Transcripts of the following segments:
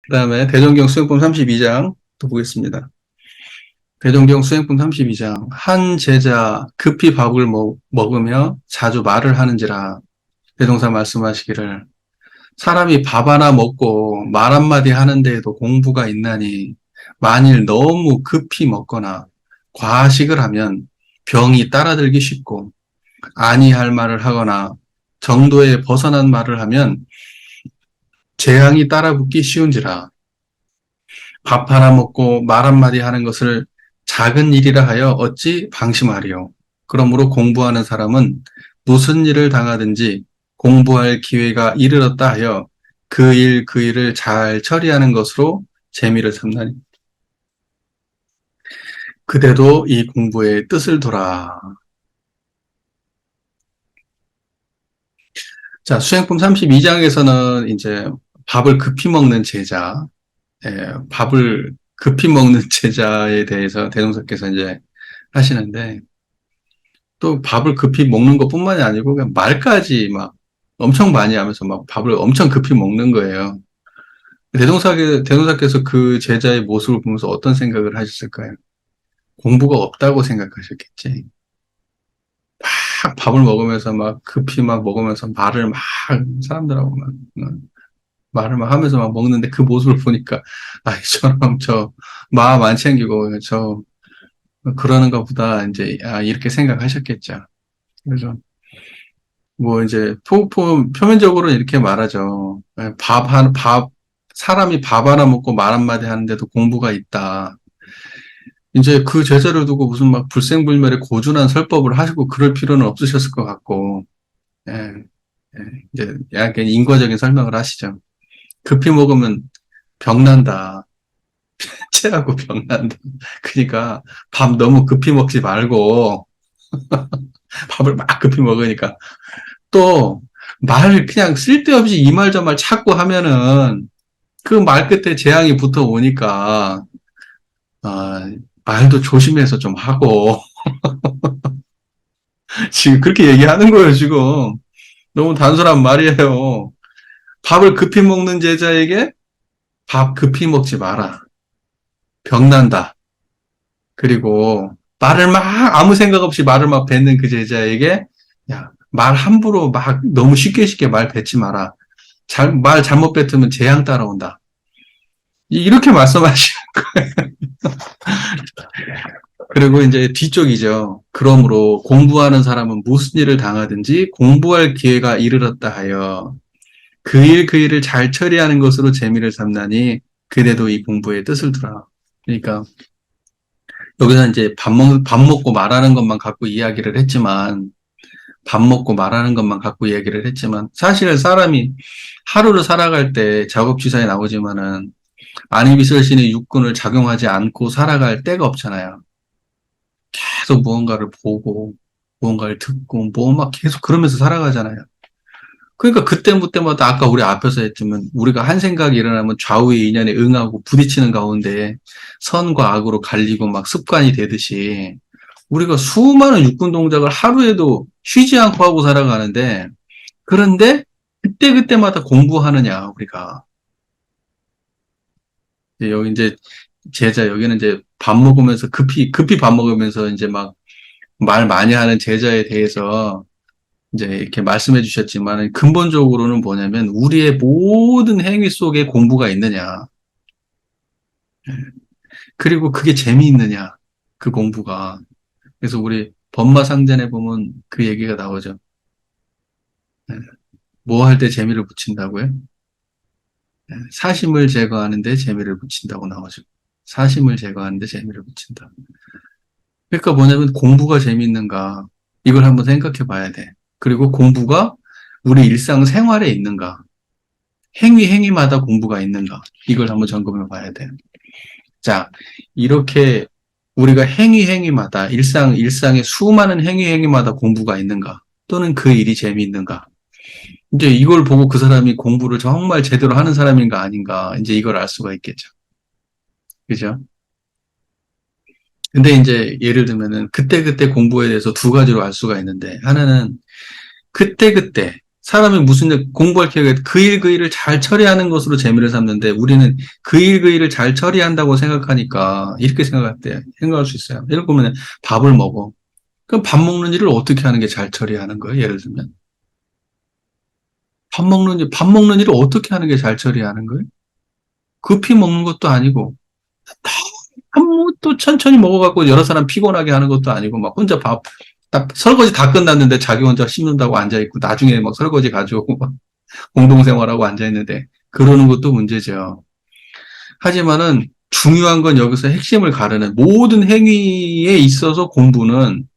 그 다음에 대종경 수행품 32장 또 보겠습니다. 대종경 수행품 32장. 한 제자 급히 밥을 먹으며 자주 말을 하는지라. 대종사 말씀하시기를 사람이 밥 하나 먹고 말 한마디 하는데에도 공부가 있나니 만일 너무 급히 먹거나 과식을 하면 병이 따라들기 쉽고 아니할 말을 하거나 정도에 벗어난 말을 하면 재앙이 따라붙기 쉬운지라. 밥 하나 먹고 말 한마디 하는 것을 작은 일이라 하여 어찌 방심하리요. 그러므로 공부하는 사람은 무슨 일을 당하든지 공부할 기회가 이르렀다 하여 그 일을 잘 처리하는 것으로 재미를 삼나니. 그대도 이 공부의 뜻을 둬라. 자, 수행품 32장에서는 이제 밥을 급히 먹는 제자, 밥을 급히 먹는 제자에 대해서 대종사께서 이제 하시는데, 또 밥을 급히 먹는 것뿐만이 아니고 그냥 말까지 막 엄청 많이 하면서 막 밥을 엄청 급히 먹는 거예요. 대종사께서 그 제자의 모습을 보면서 어떤 생각을 하셨을까요? 공부가 없다고 생각하셨겠지. 막 밥을 먹으면서 막 급히 막 먹으면서 말을 막 사람들하고 막 말을 막 하면서 막 먹는데 그 모습을 보니까 아, 이처럼 저 마음 안 챙기고 저 그러는가 보다 이제 이렇게 생각하셨겠죠. 그래서 뭐 이제 표면적으로는 이렇게 말하죠. 사람이 밥 하나 먹고 말 한마디 하는데도 공부가 있다. 이제 그 제자를 두고 무슨 막 불생불멸의 고준한 설법을 하시고 그럴 필요는 없으셨을 것 같고, 예, 예, 이제 약간 인과적인 설명을 하시죠. 급히 먹으면 병난다. 체하고 병난다. 그러니까 밥 너무 급히 먹지 말고 밥을 막 급히 먹으니까 또 말 그냥 쓸데없이 이 말 저 말 찾고 하면은 그 말 끝에 재앙이 붙어 오니까 아, 말도 조심해서 좀 하고 지금 그렇게 얘기하는 거예요, 지금. 너무 단순한 말이에요. 밥을 급히 먹는 제자에게 밥 급히 먹지 마라. 병난다. 그리고 말을 막 아무 생각 없이 말을 막 뱉는 그 제자에게 야, 말 함부로 막 너무 쉽게 말 뱉지 마라. 말 잘못 뱉으면 재앙 따라온다. 이렇게 말씀하시는. 그리고 이제 뒤쪽이죠. 그러므로 공부하는 사람은 무슨 일을 당하든지 공부할 기회가 이르렀다 하여 그 일을 잘 처리하는 것으로 재미를 삼나니 그대도 이 공부의 뜻을 두라. 그러니까 여기서 이제 밥 먹고 말하는 것만 갖고 이야기를 했지만 밥 먹고 말하는 것만 갖고 이야기를 했지만 사실 사람이 하루를 살아갈 때 작업지사에 나오지만은 안이비설신의 육군을 작용하지 않고 살아갈 때가 없잖아요. 계속 무언가를 보고 무언가를 듣고 뭐 막 계속 그러면서 살아가잖아요. 그러니까 그때마다 아까 우리 앞에서 했지만 우리가 한 생각이 일어나면 좌우의 인연에 응하고 부딪히는 가운데 선과 악으로 갈리고 막 습관이 되듯이 우리가 수많은 육군 동작을 하루에도 쉬지 않고 하고 살아가는데 그런데 그때마다 공부하느냐 우리가 여기 이제 여기는 이제 밥 먹으면서 급히 밥 먹으면서 이제 막 말 많이 하는 제자에 대해서 이제 이렇게 말씀해 주셨지만 근본적으로는 뭐냐면 우리의 모든 행위 속에 공부가 있느냐. 그리고 그게 재미있느냐. 그 공부가. 그래서 우리 법마상전에 보면 그 얘기가 나오죠. 뭐 할 때 재미를 붙인다고요? 사심을 제거하는데 재미를 붙인다고 나오죠. 사심을 제거하는데 재미를 붙인다. 그러니까 뭐냐면 공부가 재미있는가. 이걸 한번 생각해 봐야 돼. 그리고 공부가 우리 일상생활에 있는가. 행위마다 공부가 있는가. 이걸 한번 점검해 봐야 돼요. 자, 이렇게 우리가 행위마다 일상의 수많은 행위마다 공부가 있는가? 또는 그 일이 재미있는가? 이제 이걸 보고 그 사람이 공부를 정말 제대로 하는 사람인가 아닌가? 이제 이걸 알 수가 있겠죠. 그죠? 근데 이제 예를 들면은 그때그때 공부에 대해서 두 가지로 알 수가 있는데 하나는 그때그때 사람이 무슨 일, 공부할 기회가 그 일을 잘 처리하는 것으로 재미를 삼는데 우리는 그 일을 잘 처리한다고 생각하니까 이렇게 생각할 수 있어요. 예를 들면 밥을 먹어. 그럼 밥 먹는 일을 어떻게 하는 게 잘 처리하는 거예요? 예를 들면. 밥 먹는 일을 어떻게 하는 게 잘 처리하는 거예요? 급히 먹는 것도 아니고, 또 천천히 먹어갖고 여러 사람 피곤하게 하는 것도 아니고, 막 혼자 딱 설거지 다 끝났는데 자기 혼자 씹는다고 앉아있고, 나중에 막 설거지 가져오고, 막 공동생활하고 앉아있는데, 그러는 것도 문제죠. 하지만은 중요한 건 여기서 핵심을 가르는 모든 행위에 있어서 공부는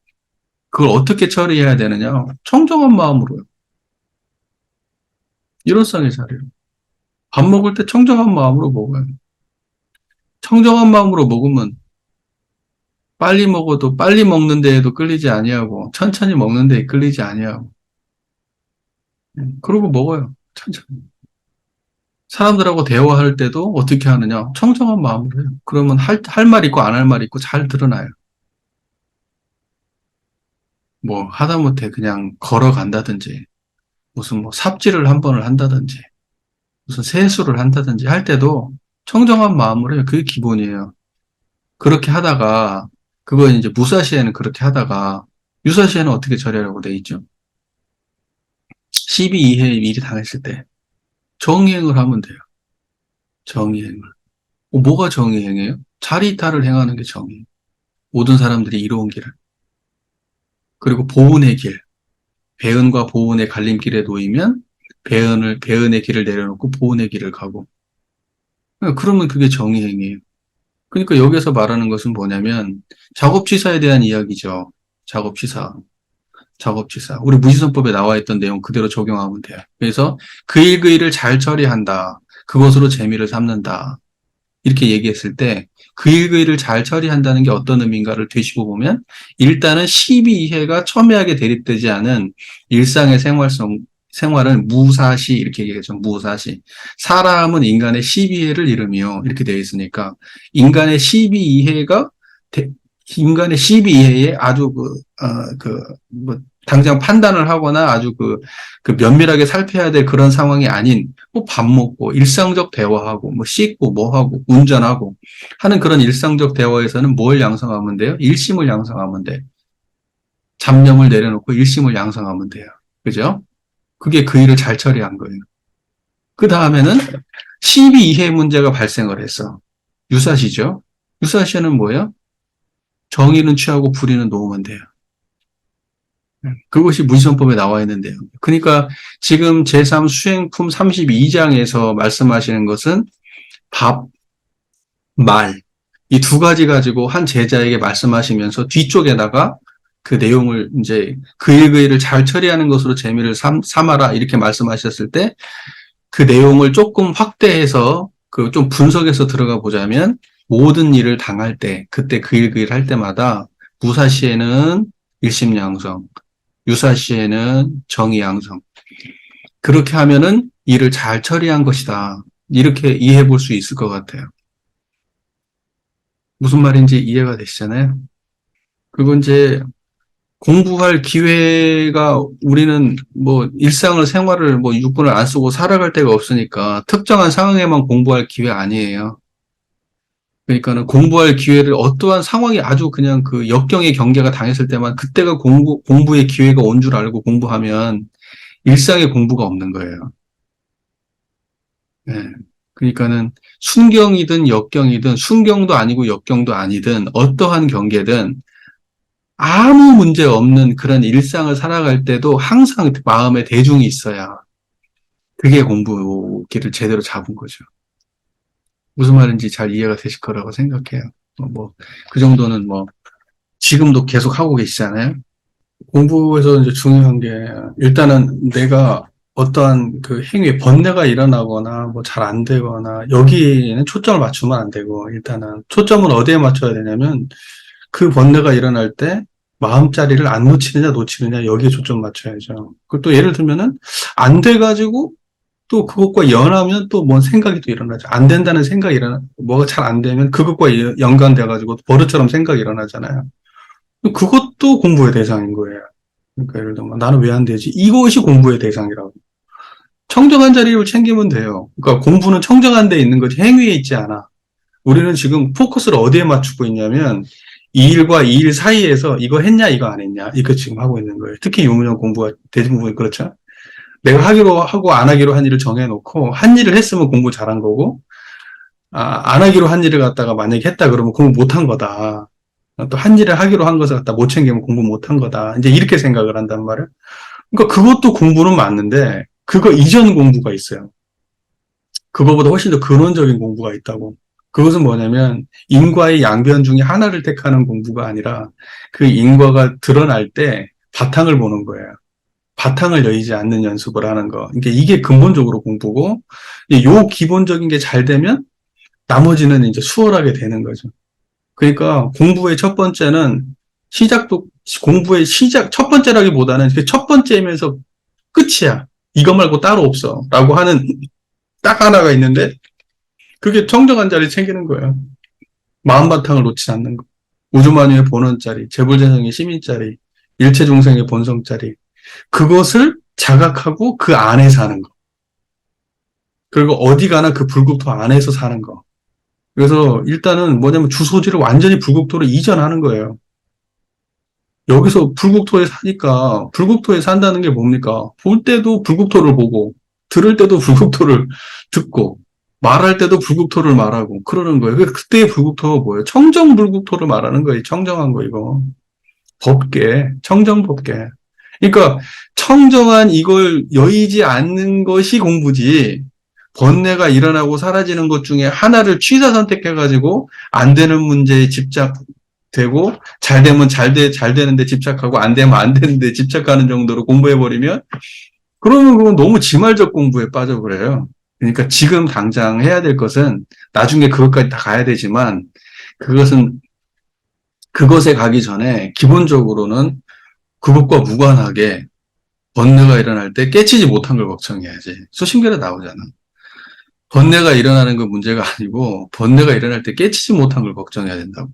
그걸 어떻게 처리해야 되느냐? 청정한 마음으로요. 일원상의 자리로. 밥 먹을 때 청정한 마음으로 먹어요. 청정한 마음으로 먹으면 빨리 먹어도 빨리 먹는 데에도 끌리지 아니하고 천천히 먹는 데에 끌리지 아니하고 그러고 먹어요. 천천히. 사람들하고 대화할 때도 어떻게 하느냐? 청정한 마음으로 해요. 그러면 할 말 있고 안 할 말 있고 잘 드러나요. 뭐 하다못해 그냥 걸어간다든지 무슨 뭐 삽질을 한 번을 한다든지 무슨 세수를 한다든지 할 때도 청정한 마음으로 해요. 그게 기본이에요. 그렇게 하다가 그거 이제 무사시에는 그렇게 하다가 유사시에는 어떻게 처리하라고 돼 있죠? 12 이하의 일이 당했을 때 정의행을 하면 돼요. 정의행을. 뭐가 정의행이에요? 자리이탈을 행하는 게 정의. 모든 사람들이 이로운 길을. 그리고 보은의 길. 배은과 보은의 갈림길에 놓이면 배은의 길을 내려놓고 보은의 길을 가고. 그러면 그게 정의행이에요. 그러니까 여기서 말하는 것은 뭐냐면 작업치사에 대한 이야기죠. 작업치사. 우리 무지선법에 나와 있던 내용 그대로 적용하면 돼요. 그래서 그 일을 잘 처리한다. 그것으로 재미를 삼는다. 이렇게 얘기했을 때 그 일을 잘 처리한다는 게 어떤 의미인가를 되짚어 보면 일단은 12이해가 첨예하게 대립되지 않은 일상의 생활은 무사시 이렇게 얘기하죠. 무사시. 사람은 인간의 12해를 이루며 이렇게 되어 있으니까 인간의 12이해가 인간의 12이해에 아주 뭐 당장 판단을 하거나 아주 그 면밀하게 살펴야 될 그런 상황이 아닌 뭐 밥 먹고 일상적 대화하고 뭐 씻고 뭐 하고 운전하고 하는 그런 일상적 대화에서는 뭘 양성하면 돼요? 일심을 양성하면 돼. 잡념을 내려놓고 일심을 양성하면 돼요. 그죠? 그게 그 일을 잘 처리한 거예요. 그 다음에는 12 이해 문제가 발생을 했어. 유사시죠? 유사시는 뭐예요? 정의는 취하고 불의는 놓으면 돼요. 그것이 무지성법에 나와 있는데요. 그러니까 지금 제3 수행품 32장에서 말씀하시는 것은 밥, 말, 이 두 가지 가지고 한 제자에게 말씀하시면서 뒤쪽에다가 그 내용을 이제 그 일을 잘 처리하는 것으로 재미를 삼아라 이렇게 말씀하셨을 때 그 내용을 조금 확대해서 그 좀 분석해서 들어가 보자면 모든 일을 당할 때 그때 그 일 할 때마다 무사시에는 일심양성, 유사시에는 정의양성 그렇게 하면은 일을 잘 처리한 것이다. 이렇게 이해해 볼 수 있을 것 같아요. 무슨 말인지 이해가 되시잖아요. 그건 이제 공부할 기회가 우리는 뭐 생활을 뭐 육군을 안 쓰고 살아갈 데가 없으니까 특정한 상황에만 공부할 기회 아니에요. 그러니까는 공부할 기회를 어떠한 상황이 아주 그냥 그 역경의 경계가 당했을 때만 그때가 공부의 기회가 온 줄 알고 공부하면 일상의 공부가 없는 거예요. 네. 그러니까는 순경이든 역경이든 순경도 아니고 역경도 아니든 어떠한 경계든 아무 문제 없는 그런 일상을 살아갈 때도 항상 마음에 대중이 있어야 그게 공부길을 제대로 잡은 거죠. 무슨 말인지 잘 이해가 되실 거라고 생각해요. 그 정도는 뭐, 지금도 계속 하고 계시잖아요. 공부에서 이제 중요한 게, 일단은 내가 어떠한 그 행위에 번뇌가 일어나거나, 뭐 잘 안 되거나, 여기에는 초점을 맞추면 안 되고, 일단은 초점을 어디에 맞춰야 되냐면, 그 번뇌가 일어날 때, 마음자리를 안 놓치느냐, 여기에 초점 맞춰야죠. 그또 예를 들면은, 안 돼가지고, 또 그것과 연하면 또 뭔 생각이 또 일어나죠. 안 된다는 생각이 뭐가 잘 안 되면 그것과 연관돼가지고 버릇처럼 생각이 일어나잖아요. 그것도 공부의 대상인 거예요. 그러니까 예를 들면 나는 왜 안 되지? 이것이 공부의 대상이라고. 청정한 자리를 챙기면 돼요. 그러니까 공부는 청정한 데 있는 거지 행위에 있지 않아. 우리는 지금 포커스를 어디에 맞추고 있냐면 이 일과 이 일 사이에서 이거 했냐 이거 안 했냐 이거 지금 하고 있는 거예요. 특히 유문형 공부가 대부분 그렇죠. 내가 하기로 하고 안 하기로 한 일을 정해놓고 한 일을 했으면 공부 잘한 거고 안 하기로 한 일을 갖다가 만약에 했다 그러면 공부 못한 거다. 또 한 일을 하기로 한 것을 갖다 못 챙기면 공부 못한 거다. 이제 이렇게 생각을 한단 말이에요. 그러니까 그것도 공부는 맞는데 그거 이전 공부가 있어요. 그거보다 훨씬 더 근원적인 공부가 있다고. 그것은 뭐냐면 인과의 양변 중에 하나를 택하는 공부가 아니라 그 인과가 드러날 때 바탕을 보는 거예요. 바탕을 여의지 않는 연습을 하는 거. 그러니까 이게 근본적으로 공부고, 요 기본적인 게 잘 되면 나머지는 이제 수월하게 되는 거죠. 그러니까 공부의 첫 번째는 공부의 시작, 첫 번째라기보다는 그 첫 번째면서 끝이야. 이거 말고 따로 없어. 라고 하는 딱 하나가 있는데, 그게 청정한 자리 챙기는 거예요. 마음바탕을 놓지 않는 거. 우주만유의 본원짜리, 재불재성의 시민짜리, 일체중생의 본성짜리. 그것을 자각하고 그 안에 사는 거. 그리고 어디 가나 그 불국토 안에서 사는 거. 그래서 일단은 뭐냐면 주소지를 완전히 불국토로 이전하는 거예요. 여기서 불국토에 사니까 불국토에 산다는 게 뭡니까? 볼 때도 불국토를 보고 들을 때도 불국토를 듣고 말할 때도 불국토를 말하고 그러는 거예요. 그때의 불국토가 뭐예요? 청정불국토를 말하는 거예요. 청정한 거 이거. 법계, 청정법계. 그러니까 청정한 이걸 여의지 않는 것이 공부지 번뇌가 일어나고 사라지는 것 중에 하나를 취사 선택해가지고 안 되는 문제에 집착되고 잘 되면 잘 되는데 집착하고 안 되면 안 되는데 집착하는 정도로 공부해버리면 그러면 그건 너무 지말적 공부에 빠져버려요. 그러니까 지금 당장 해야 될 것은 나중에 그것까지 다 가야 되지만 그것은 그것에 가기 전에 기본적으로는 그것과 무관하게 번뇌가 일어날 때 깨치지 못한 걸 걱정해야지. 수신결에 나오잖아. 번뇌가 일어나는 건 문제가 아니고 번뇌가 일어날 때 깨치지 못한 걸 걱정해야 된다고.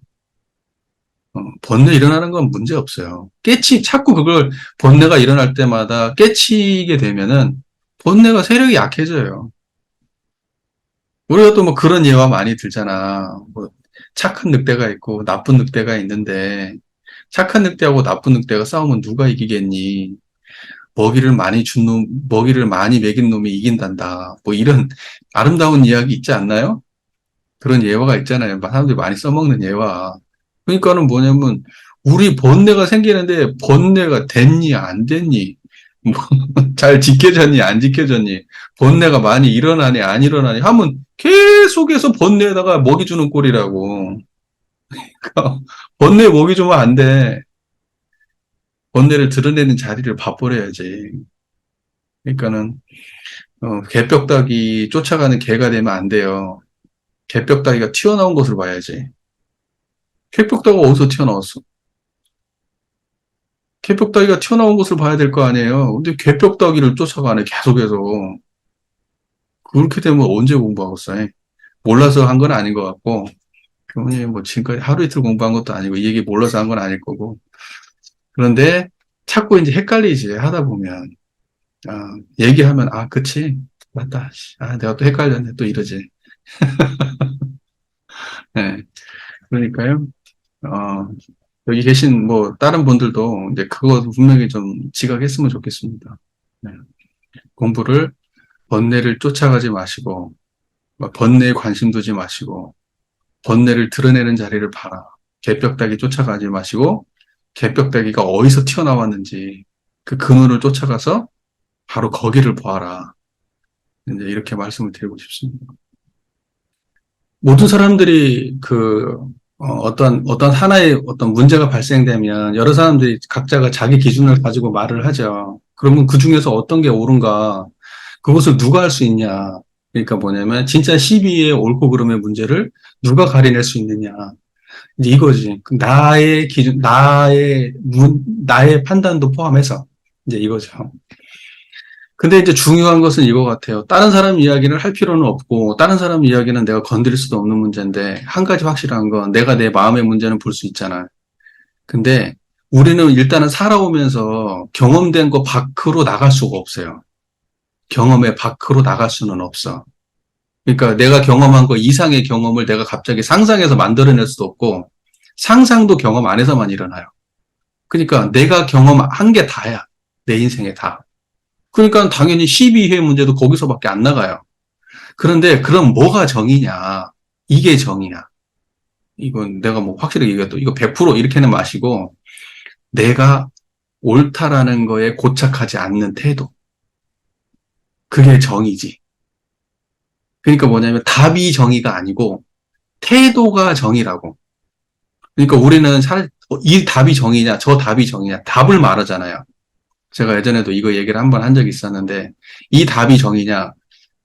번뇌 일어나는 건 문제 없어요. 자꾸 그걸 번뇌가 일어날 때마다 깨치게 되면은 번뇌가 세력이 약해져요. 우리가 또 뭐 그런 예화 많이 들잖아. 뭐 착한 늑대가 있고 나쁜 늑대가 있는데 착한 늑대하고 나쁜 늑대가 싸우면 누가 이기겠니? 먹이를 많이 먹인 놈이 이긴단다. 뭐 이런 아름다운 이야기 있지 않나요? 그런 예화가 있잖아요. 사람들이 많이 써먹는 예화. 그러니까는 뭐냐면, 우리 번뇌가 생기는데, 번뇌가 됐니, 안 됐니? 뭐, 잘 지켜졌니, 안 지켜졌니? 번뇌가 많이 일어나니, 안 일어나니? 하면 계속해서 번뇌에다가 먹이 주는 꼴이라고. 번뇌에 먹이 주면 안 돼. 번뇌를 드러내는 자리를 봐버려야지. 그러니까는, 개벽다기 쫓아가는 개가 되면 안 돼요. 개벽다기가 튀어나온 것을 봐야지. 개벽다기가 어디서 튀어나왔어? 개벽다기가 튀어나온 것을 봐야 될 거 아니에요. 근데 개벽다기를 쫓아가네, 계속해서. 그렇게 되면 언제 공부하겠어요? 몰라서 한 건 아닌 것 같고, 교수님 뭐 지금까지 하루 이틀 공부한 것도 아니고, 이 얘기 몰라서 한 건 아닐 거고. 그런데 자꾸 이제 헷갈리지, 하다 보면. 얘기하면, 그치? 맞다. 내가 또 헷갈렸네. 또 이러지. 네. 그러니까요. 어, 여기 계신 뭐 다른 분들도 이제 그거 분명히 좀 지각했으면 좋겠습니다. 네. 공부를 번뇌를 쫓아가지 마시고 번뇌에 관심 두지 마시고 번뇌를 드러내는 자리를 봐라. 개벽다기 쫓아가지 마시고 개벽다기가 어디서 튀어나왔는지 그 근원을 쫓아가서 바로 거기를 보아라. 이제 이렇게 말씀을 드리고 싶습니다. 모든 사람들이 어떤 하나의 어떤 문제가 발생되면 여러 사람들이 각자가 자기 기준을 가지고 말을 하죠. 그러면 그 중에서 어떤 게 옳은가? 그것을 누가 할 수 있냐? 그러니까 뭐냐면 진짜 시비의 옳고 그름의 문제를 누가 가려낼 수 있느냐? 이제 이거지. 나의 기준, 나의 판단도 포함해서 이제 이거죠. 근데 이제 중요한 것은 이거 같아요. 다른 사람 이야기를 할 필요는 없고, 다른 사람 이야기는 내가 건드릴 수도 없는 문제인데, 한 가지 확실한 건 내가 내 마음의 문제는 볼 수 있잖아. 근데 우리는 일단은 살아오면서 경험된 거 밖으로 나갈 수가 없어요. 경험의 밖으로 나갈 수는 없어. 그러니까 내가 경험한 거 이상의 경험을 내가 갑자기 상상해서 만들어낼 수도 없고, 상상도 경험 안에서만 일어나요. 그러니까 내가 경험한 게 다야. 내 인생에 다. 그러니까 당연히 12회 문제도 거기서밖에 안 나가요. 그런데 그럼 뭐가 정이냐? 이게 정이야. 이건 내가 뭐 확실히 얘기해도 이거 100% 이렇게는 마시고, 내가 옳다라는 거에 고착하지 않는 태도. 그게 정이지. 그러니까 뭐냐면 답이 정의가 아니고 태도가 정의라고. 그러니까 우리는 이 답이 정의냐, 저 답이 정의냐, 답을 말하잖아요. 제가 예전에도 이거 얘기를 한번 한 적이 있었는데, 이 답이 정의냐,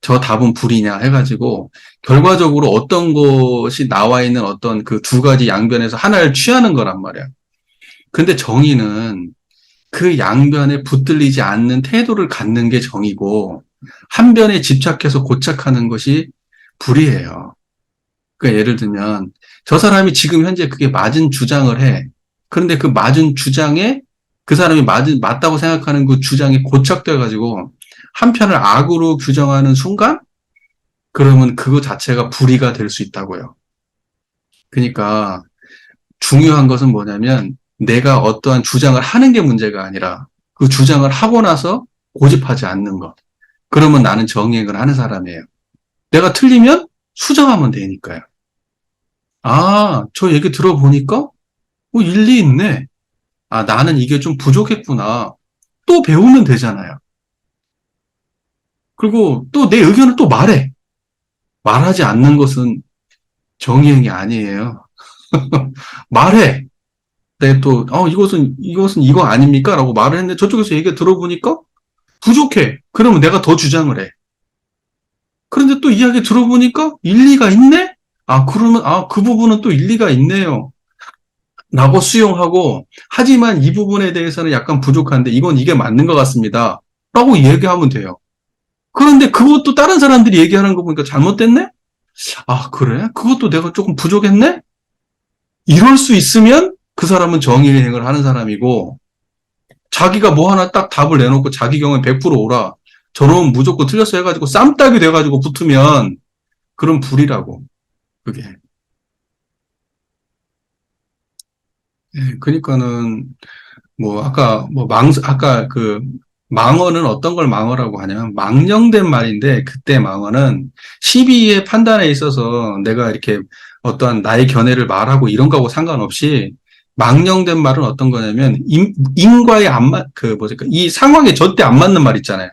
저 답은 불이냐 해가지고, 결과적으로 어떤 것이 나와 있는 어떤 그 두 가지 양변에서 하나를 취하는 거란 말이야. 근데 정의는 그 양변에 붙들리지 않는 태도를 갖는 게 정의고, 한 변에 집착해서 고착하는 것이 불이에요. 그러니까 예를 들면, 저 사람이 지금 현재 그게 맞은 주장을 해. 그런데 그 맞은 주장에 그 사람이 맞다고 생각하는 그 주장이 고착돼가지고 한편을 악으로 규정하는 순간, 그러면 그거 자체가 불의가 될 수 있다고요. 그러니까 중요한 것은 뭐냐면 내가 어떠한 주장을 하는 게 문제가 아니라 그 주장을 하고 나서 고집하지 않는 것. 그러면 나는 정의행을 하는 사람이에요. 내가 틀리면 수정하면 되니까요. 아, 저 얘기 들어보니까 일리 있네. 아, 나는 이게 좀 부족했구나. 또 배우면 되잖아요. 그리고 또 내 의견을 또 말해. 말하지 않는 것은 정의행위 아니에요. 말해. 또, 이것은 이거 아닙니까? 라고 말을 했는데 저쪽에서 얘기 들어보니까 부족해. 그러면 내가 더 주장을 해. 그런데 또 이야기 들어보니까 일리가 있네? 그 부분은 또 일리가 있네요. 라고 수용하고, 하지만 이 부분에 대해서는 약간 부족한데 이게 맞는 것 같습니다. 라고 얘기하면 돼요. 그런데 그것도 다른 사람들이 얘기하는 거 보니까 잘못됐네? 아, 그래? 그것도 내가 조금 부족했네? 이럴 수 있으면 그 사람은 정의행을 하는 사람이고, 자기가 뭐 하나 딱 답을 내놓고 자기 경험에 100% 오라. 저놈은 무조건 틀렸어 해가지고 쌈딱이 돼가지고 붙으면, 그런 불이라고, 그게. 예, 그러니까는, 아까 그, 망언은 어떤 걸 망어라고 하냐면, 망령된 말인데, 그때 망언은 시비의 판단에 있어서 내가 이렇게 어떠한 나의 견해를 말하고 이런 거하고 상관없이, 망령된 말은 어떤 거냐면, 인과에 안 이 상황에 절대 안 맞는 말 있잖아요.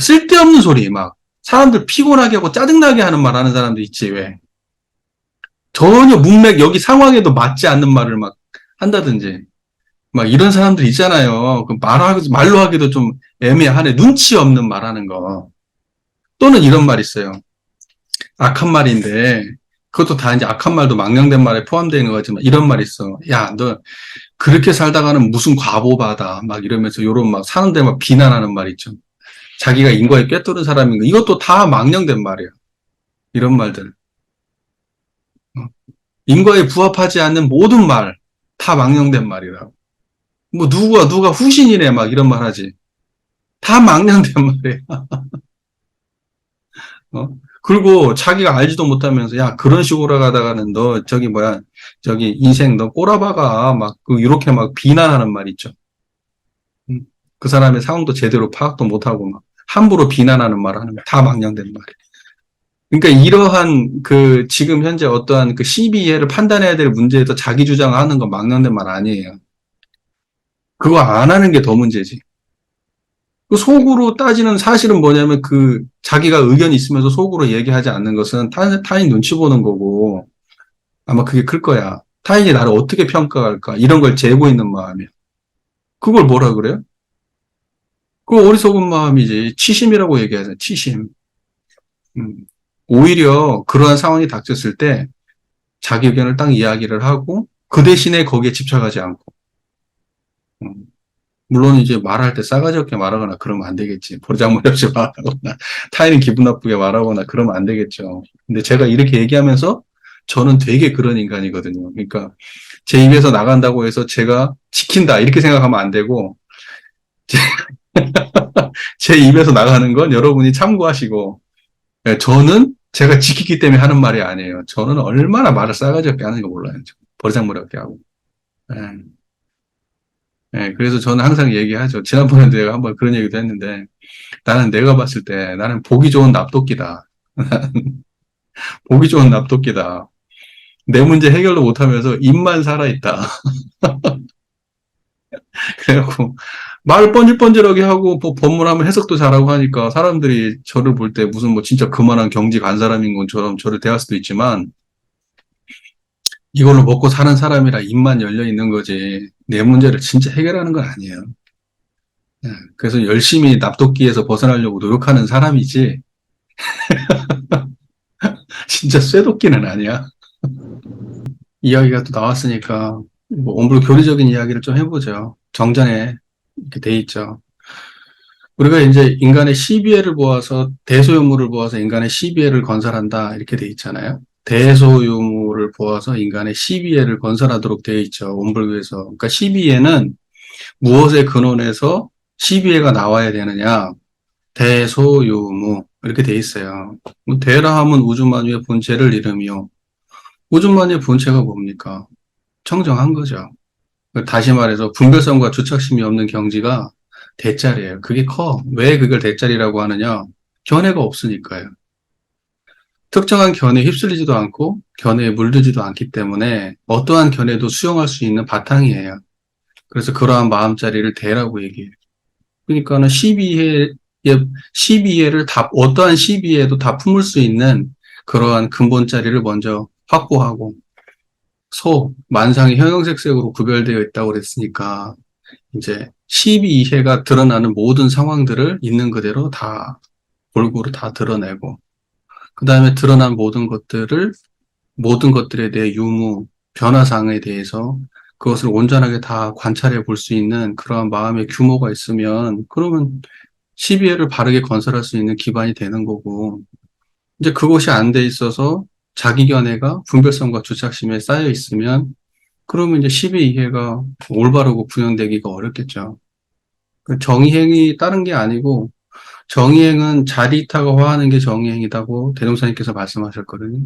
쓸데없는 소리, 사람들 피곤하게 하고 짜증나게 하는 말 하는 사람도 있지, 왜. 전혀 여기 상황에도 맞지 않는 말을 한다든지. 이런 사람들 있잖아요. 말로 하기도 좀 애매하네. 눈치 없는 말 하는 거. 또는 이런 말 있어요. 악한 말인데, 그것도 다 이제 악한 말도 망령된 말에 포함되어 있는 거지만, 이런 말 있어. 야, 너 그렇게 살다가는 무슨 과보받아. 이러면서 요런 사는데 비난하는 말 있죠. 자기가 인과에 꿰뚫은 사람인 거. 이것도 다 망령된 말이에요. 이런 말들. 어. 인과에 부합하지 않는 모든 말, 다 망령된 말이라고. 누가 후신이네, 이런 말 하지. 다 망령된 말이에요. 어? 그리고 자기가 알지도 못하면서, 야, 그런 식으로 가다가는 너, 저기 인생 너 꼬라박아. 이렇게 비난하는 말 있죠. 음. 그 사람의 상황도 제대로 파악도 못하고, 함부로 비난하는 말 하는 거, 다 망령된 말이에요. 그러니까 이러한 지금 현재 어떠한 시비를 판단해야 될 문제에서 자기 주장하는 건 망령된 말 아니에요. 그거 안 하는 게 더 문제지. 그 속으로 따지는 사실은 뭐냐면 자기가 의견이 있으면서 속으로 얘기하지 않는 것은 타인 눈치 보는 거고 아마 그게 클 거야. 타인이 나를 어떻게 평가할까 이런 걸 재고 있는 마음이야. 그걸 뭐라 그래요? 그 어리석은 마음이지. 치심이라고 얘기하잖아. 치심. 음. 오히려 그러한 상황이 닥쳤을 때 자기 의견을 딱 이야기를 하고 그 대신에 거기에 집착하지 않고 음. 물론 이제 말할 때 싸가지 없게 말하거나 그러면 안 되겠지. 버르장머리 없이 말하거나 타인은 기분 나쁘게 말하거나 그러면 안 되겠죠. 근데 제가 이렇게 얘기하면서 저는 되게 그런 인간이거든요. 그러니까 제 입에서 나간다고 해서 제가 지킨다 이렇게 생각하면 안 되고 제 입에서 나가는 건 여러분이 참고하시고, 예, 저는 제가 지키기 때문에 하는 말이 아니에요. 저는 얼마나 말을 싸가지 없게 하는 거 몰라요. 버르장머리 없게 하고. 예, 예, 그래서 저는 항상 얘기하죠. 지난번에 내가 한번 그런 얘기도 했는데, 나는 내가 봤을 때 나는 보기 좋은 납도끼다. 보기 좋은 납도끼다. 내 문제 해결도 못하면서 입만 살아있다. 그래갖고 말 번질번질하게 하고 뭐 법문하면 해석도 잘하고 하니까 사람들이 저를 볼 때 무슨 뭐 진짜 그만한 경지 간 사람인 것처럼 저를 대할 수도 있지만 이걸로 먹고 사는 사람이라 입만 열려 있는 거지 내 문제를 진짜 해결하는 건 아니에요. 예, 그래서 열심히 납독기에서 벗어나려고 노력하는 사람이지 진짜 쇠독기는 아니야. 이야기가 또 나왔으니까 뭐 온불 교리적인 이야기를 좀 해보죠. 정전에 이렇게 돼 있죠. 우리가 이제 인간의 시비애를 보아서 대소유물을 보아서 인간의 시비애를 건설한다 이렇게 돼 있잖아요. 대소유물을 보아서 인간의 시비애를 건설하도록 되어 있죠. 온불교에서. 그러니까 시비애는 무엇의 근원에서 시비애가 나와야 되느냐? 대소유무 이렇게 돼 있어요. 대라 하면 우주만유의 본체를 이름이요. 우주만유의 본체가 뭡니까? 청정한 거죠. 다시 말해서 분별성과 주착심이 없는 경지가 대짜리예요. 그게 커. 왜 그걸 대짜리라고 하느냐? 견해가 없으니까요. 특정한 견해에 휩쓸리지도 않고 견해에 물들지도 않기 때문에 어떠한 견해도 수용할 수 있는 바탕이에요. 그래서 그러한 마음자리를 대라고 얘기해요. 그러니까는 12회를 다, 어떠한 12회에도 다 품을 수 있는 그러한 근본자리를 먼저 확보하고 만상이 형형색색으로 구별되어 있다고 그랬으니까 이제 12회가 드러나는 모든 상황들을 있는 그대로 다 골고루 다 드러내고 그 다음에 드러난 모든 것들에 대해 유무, 변화상에 대해서 그것을 온전하게 다 관찰해 볼 수 있는 그러한 마음의 규모가 있으면 그러면 12회를 바르게 건설할 수 있는 기반이 되는 거고 이제 그것이 안 돼 있어서 자기 견해가 분별성과 주착심에 쌓여 있으면 그러면 이제 12회가 올바르고 구현되기가 어렵겠죠. 그 정의행이 다른 게 아니고 정의행은 자리이타가 화하는 게 정의행이라고 대종사님께서 말씀하셨거든요.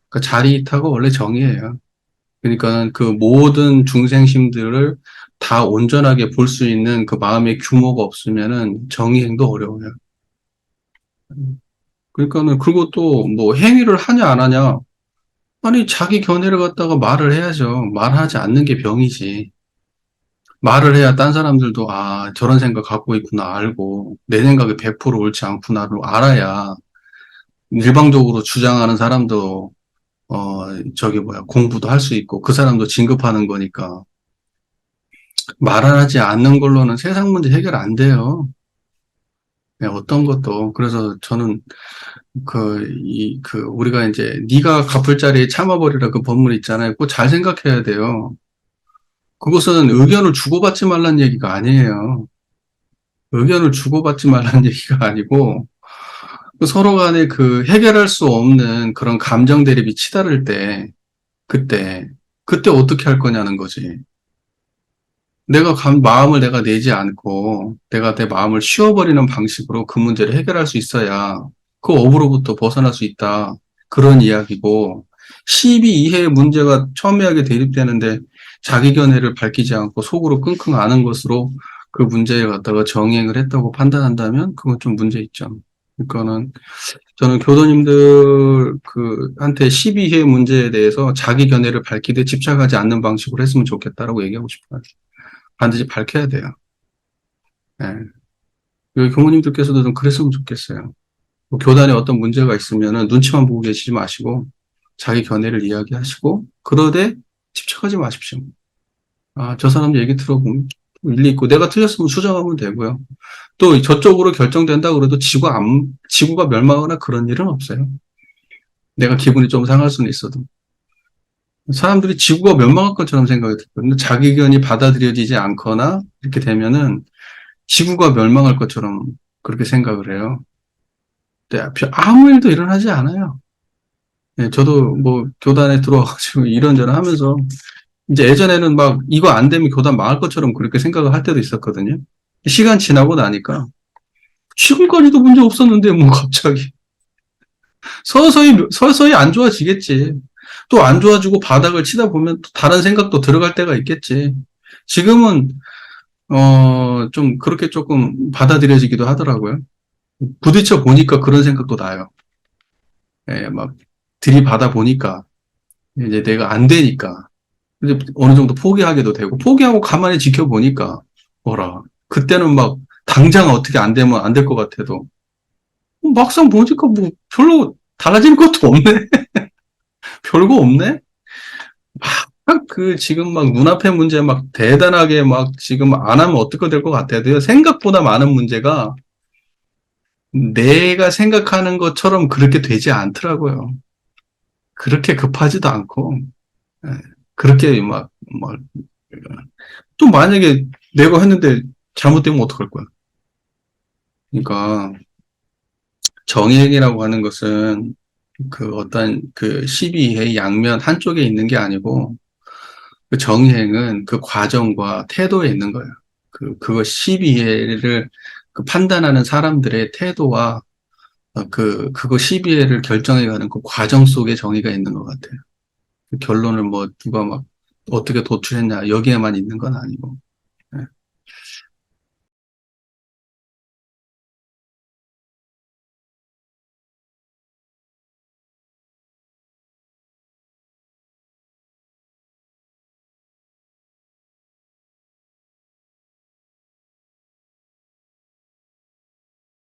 그 자리이타가 원래 정의예요. 그러니까 그 모든 중생심들을 다 온전하게 볼 수 있는 그 마음의 규모가 없으면은 정의행도 어려워요. 그러니까는 그것도 뭐 행위를 하냐 안 하냐. 아니 자기 견해를 갖다가 말을 해야죠. 말하지 않는 게 병이지. 말을 해야 딴 사람들도 아 저런 생각 갖고 있구나 알고 내 생각이 100% 옳지 않구나를 알아야 일방적으로 주장하는 사람도 저기 뭐야 공부도 할 수 있고 그 사람도 진급하는 거니까 말하지 않는 걸로는 세상 문제 해결 안 돼요. 네, 어떤 것도 그래서 저는 우리가 이제 네가 갚을 자리에 참아버리라 그 법문 있잖아요. 그거 잘 생각해야 돼요. 그것은 의견을 주고받지 말란 얘기가 아니에요. 의견을 주고받지 말란 얘기가 아니고 그 서로 간에 그 해결할 수 없는 그런 감정 대립이 치달을 때 그때 어떻게 할 거냐는 거지. 마음을 내가 내지 않고 내가 내 마음을 쉬어버리는 방식으로 그 문제를 해결할 수 있어야 그 업으로부터 벗어날 수 있다. 그런 이야기고 12이해의 문제가 첨예하게 대립되는데 자기 견해를 밝히지 않고 속으로 끙끙 앓는 것으로 그 문제에 갖다가 정행을 했다고 판단한다면 그건 좀 문제 있죠. 그러니까는 저는 교도님들 한테 12회 문제에 대해서 자기 견해를 밝히되 집착하지 않는 방식으로 했으면 좋겠다라고 얘기하고 싶어요. 반드시 밝혀야 돼요. 예. 여기 교무님들께서도 좀 그랬으면 좋겠어요. 뭐 교단에 어떤 문제가 있으면은 눈치만 보고 계시지 마시고 자기 견해를 이야기하시고 그러되 집착하지 마십시오. 아, 저 사람 얘기 들어보면 일리 있고 내가 틀렸으면 수정하면 되고요. 또 저쪽으로 결정된다 그래도 지구가 멸망하거나 그런 일은 없어요. 내가 기분이 좀 상할 수는 있어도. 사람들이 지구가 멸망할 것처럼 생각이 들거든요. 자기 의견이 받아들여지지 않거나 이렇게 되면은 지구가 멸망할 것처럼 그렇게 생각을 해요. 근데 아무 일도 일어나지 않아요. 예, 저도 뭐 교단에 들어와가지고 이런저런 하면서 이제 예전에는 막 이거 안 되면 교단 망할 것처럼 그렇게 생각을 할 때도 있었거든요. 시간 지나고 나니까 지금까지도 문제 없었는데 뭐 갑자기 서서히 안 좋아지겠지. 또 안 좋아지고 바닥을 치다 보면 또 다른 생각도 들어갈 때가 있겠지. 지금은 좀 그렇게 조금 받아들여지기도 하더라고요. 부딪혀 보니까 그런 생각도 나요. 예, 막 들이받아 보니까 이제 내가 안 되니까 이제 어느 정도 포기하게도 되고 포기하고 가만히 지켜보니까 뭐라 그때는 막 당장 어떻게 안 되면 안 될 것 같아도 막상 보니까 뭐 별로 달라지는 것도 없네. 별거 없네. 막 그 지금 막 눈앞의 문제 막 대단하게 막 지금 안 하면 어떻게 될 것 같아요. 생각보다 많은 문제가 내가 생각하는 것처럼 그렇게 되지 않더라고요. 그렇게 급하지도 않고, 예, 그렇게 또 만약에 내가 했는데 잘못되면 어떡할 거야. 그러니까 정의행위라고 하는 것은 그 어떤 그 시비의 양면 한쪽에 있는 게 아니고 그 정의행은 그 과정과 태도에 있는 거예요. 그거 시비를 그 판단하는 사람들의 태도와 그거 시비를 결정해가는 그 과정 속에 정의가 있는 것 같아요. 그 결론을 뭐 누가 막 어떻게 도출했냐 여기에만 있는 건 아니고. 예.